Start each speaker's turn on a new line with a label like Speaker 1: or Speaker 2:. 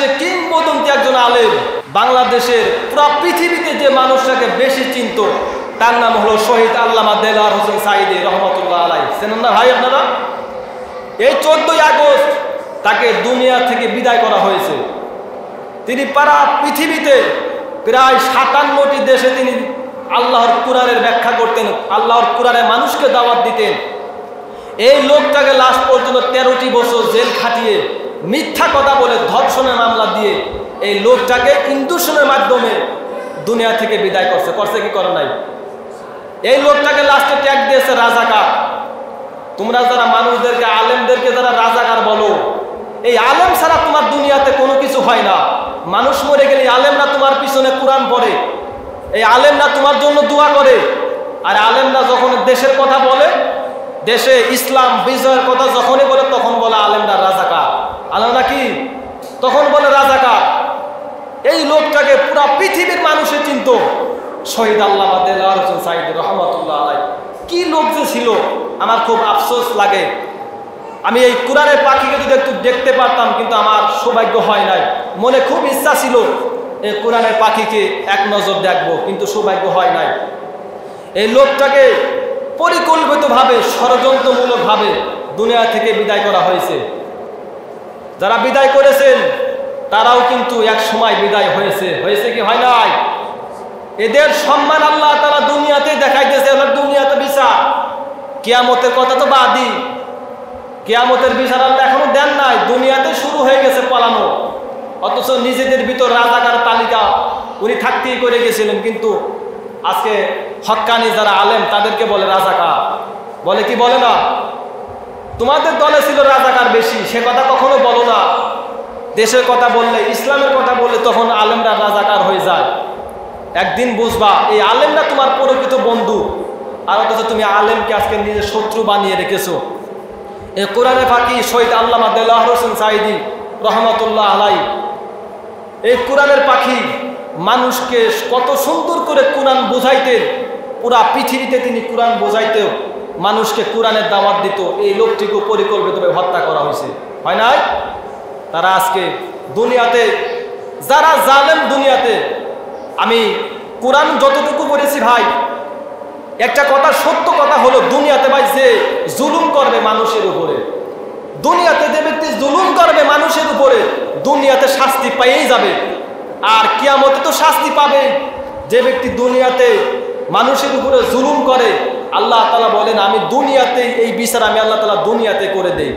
Speaker 1: বাংলাদেশে কিংবদন্তি একজন আলেম, বাংলাদেশের পুরো পৃথিবীতে যে মানুষটাকে বেশি চিনত তার নাম হলো শহীদ আল্লামা দেলোয়ার হোসেন সাঈদী রহমতুল্লাহ আলাইহি। চেনেন না ভাই আপনারা? এই 14ই আগস্ট তাকে দুনিয়া থেকে বিদায় করা হয়েছে। তিনি পারা পৃথিবীতে প্রায় 57টি দেশে তিনি আল্লাহর কুরআনের ব্যাখ্যা করতেন, আল্লাহর কুরআনে মানুষকে দাওয়াত দিতেন। এই লোকটাকে লাস্ট পর্যন্ত 13টি বছর জেল খাটিয়ে মিথ্যা কথা বলে ধর্ষণের মামলা দিয়ে এই লোকটাকে ইন্দুশনের মাধ্যমে দুনিয়া থেকে বিদায় করছে কি করে নাই? এই লোকটাকে লাস্টে ট্যাগ দিয়েছে রাজাকার। তোমরা যারা মানুষদেরকে, আলেমদেরকে যারা রাজাকার বলো, এই আলেম ছাড়া তোমার দুনিয়াতে কোনো কিছু হয় না। মানুষ মরে গেলে আলেমরা তোমার পিছনে কোরআন পড়ে, এই আলেমরা তোমার জন্য দোয়া করে। আর আলেমরা যখন দেশের কথা বলে, দেশে ইসলাম বিজয়ের কথা যখনই বলে তখন বলে আলেমরা রাজাকার। আলেমরা কি তখন বলে রাজাকার। এই লোকটাকে পুরা পৃথিবীর মানুষে চিনত, শহীদ আল্লামা দেলোয়ার হোসেন সাঈদী রহমতুল্লাহ আলাইহি। কি লোক যে ছিল, আমার খুব আফসোস লাগে। আমি এই কোরআনের পাখিকে যদি একটু দেখতে পারতাম, কিন্তু আমার সৌভাগ্য হয় নাই। মনে খুব ইচ্ছা ছিল এই কোরআনের পাখিকে এক নজর দেখব, কিন্তু সৌভাগ্য হয় নাই। এই লোকটাকে পরিকল্পিতভাবে, ষড়যন্ত্রমূলকভাবে দুনিয়া থেকে বিদায় করা হয়েছে। যারা বিদায় করেছেন তারাও কিন্তু এক সময় বিদায় হয়েছে কি হয় নাই? এদের সম্মান আল্লাহ তাআলা দুনিয়াতে দেখাই দিয়েছে। দুনিয়াতে বিচার, কিয়ামতের কথা তো বাদই, কিয়ামতের বিচার আল্লাহ এখনো দেন নাই, দুনিয়াতে শুরু হয়ে গেছে পালানো। অথচ নিজেদের ভিতর রাজাকার তালিকা উনি থাকতেই করে গেছিলেন। কিন্তু আজকে হক্কানি যারা আলেম তাদেরকে বলে রাজাকার, বলে কি বলে না? তোমাদের দলে ছিল রাজাকার বেশি, সে কথা কখনো বলো না। দেশের কথা বললে, ইসলামের কথা বললে তখন আলেমরা রাজাকার হয়ে যায়। একদিন বুঝবা এই আলেমরা তোমার প্রকৃত বন্ধু, আর অথচ তুমি আলেমকে আজকে নিজের শত্রু বানিয়ে রেখেছো। এই কোরআনে ফাঁকি শহীদ আল্লামা দেলোয়ার হোসেন সাঈদী রহমতুল্লাহ আলাইহি, এই কোরআনের পাখি মানুষকে কত সুন্দর করে কোরআন বোঝাইতেন। পুরা পৃথিবীতে তিনি কোরআন বোঝাইতেও মানুষকে কোরআনের দাওয়াত দিত। এই লোকটিকে পরিকল্পিতভাবে হত্যা করা হয়েছে, হয় নাই? তারা আজকে দুনিয়াতে যারা জালেম, দুনিয়াতে আমি কোরআন যতটুকু পড়েছি ভাই, একটা কথা সত্য কথা হলো, দুনিয়াতে ভাই যে জুলুম করবে মানুষের উপরে, দুনিয়াতে যে ব্যক্তি জুলুম করবে মানুষের উপরে, দুনিয়াতে শাস্তি পেয়েই যাবে। আর কিয়ামতে তো শাস্তি পাবে। যে ব্যক্তি দুনিয়াতে মানুষের উপরে জুলুম করে, আল্লাহ তাআলা বলেন আমি দুনিয়াতে এই বিচার আমি আল্লাহ তাআলা দুনিয়াতে করে দেই।